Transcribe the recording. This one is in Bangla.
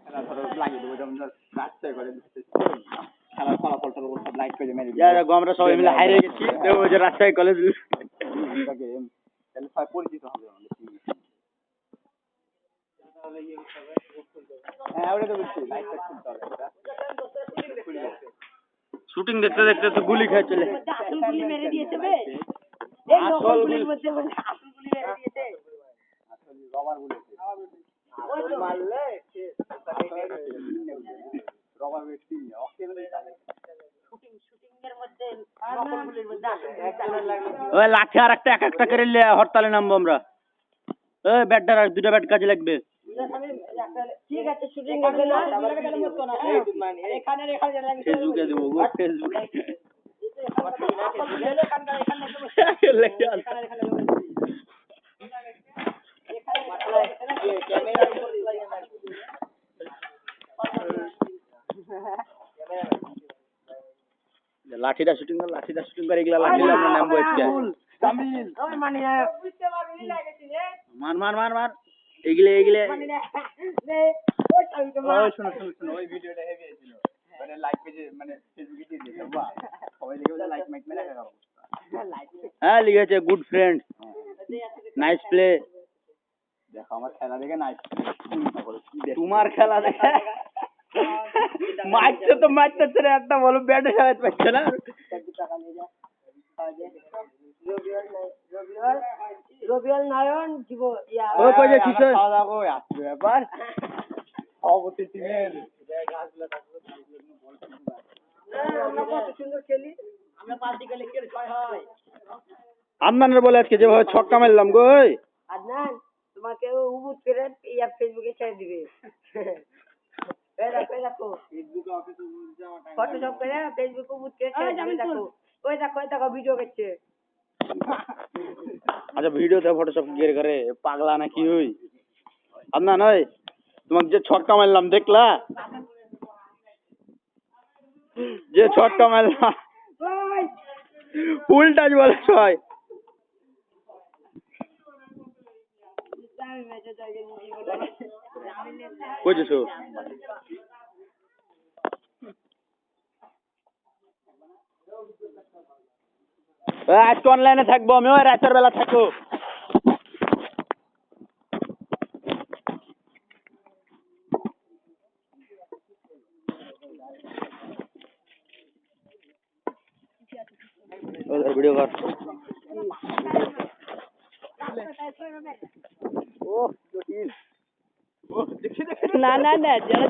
খেলা ধরো লাগিয়ে দেবো, যেমন ধর রাস্তায় করে খেলার ফলাফলটার উপর সব লাইট করে মেরে আমরা সবাই মিলে হাইরে গেছি, ওই যে রাজশাহী কলেজ। তাহলে সবাই পরিচিত হবে আমাদের। হ্যাঁ ওটা তো বলছি, লাইটটা খুলতে হবে। শুটিং দেখতে দেখতে তো গুলি খেয়ে চলে। গুলি মেরে দিয়েছে বে, এই নকল গুলির মধ্যে বলে আসল গুলি মেরে দিয়েছে। আসলে রবার বলেছে, ওই তো মারলে রবার বেশি অকেলে শুটিং এর মধ্যে নকল গুলির মধ্যে আসল গুলি। ওই লাঠি আর একটা এক একটা করে হরতালে নামবো আমরা। ওই ব্যাটটার আর দুটো ব্যাট কাজে লাগবে। ঠিক আছে, শুটিং এর জন্য এখানে ফেসবুকে দেবো, ফেসবুকে। লাঠিটা শুটিং করে এগুলা লাঠি আমরা নামবো আজকে। মার এগুলে শোনো ওই ভিডিওটা হেভি ছিল, মানে লাইক পেজে মানে ফেসবুকে দিয়ে দিয়েছে, বাহ সবাই দেখে লাইক মাইক মেরে রাখা অবস্থা। হ্যাঁ লিখেছে গুড ফ্রেন্ড, নাইস প্লে। দেখো আমার খেলা দেখে নাইস, তোমার খেলা দেখে মারছে রে, একটা বলো ব্যাটে সাজাতে পারছে না। রবিউল নয়ন জীব ইয়া ও কই যে কিসে খাওয়া দাওয়া করে আসছে ব্যাপার অবতি টিমের আমরা কত সুন্দর খেলি, আমরা পার্টি গেলে কে জয় হয়। আদনানের বলে আজকে যেভাবে ছক্কা মারলাম গো। আদনান তোমাকে উবুত করে ইয়া ফেসবুকে ছেড়ে দিবে। এই দেখো ফেসবুকে অফিসে যাওয়া টাইম ফটোশপ করে ফেসবুকে উবুত করে ছেড়ে দিবে। দেখো ওই দেখো ভিডিও করছে। আচ্ছা ভিডিওতে ফটোশপ গিয়ে করে পাগলা না কি হই। আদনান ওই তোমাকে যে ছক্কা মারলাম দেখলা, যে ছক্কা মারলাম ফুল টাচ বলে সবাই। বুঝেছো আজকে অনলাইনে থাকবো আমি, ওই রাতের বেলা থাকবো। ভিডিও কর। না যারা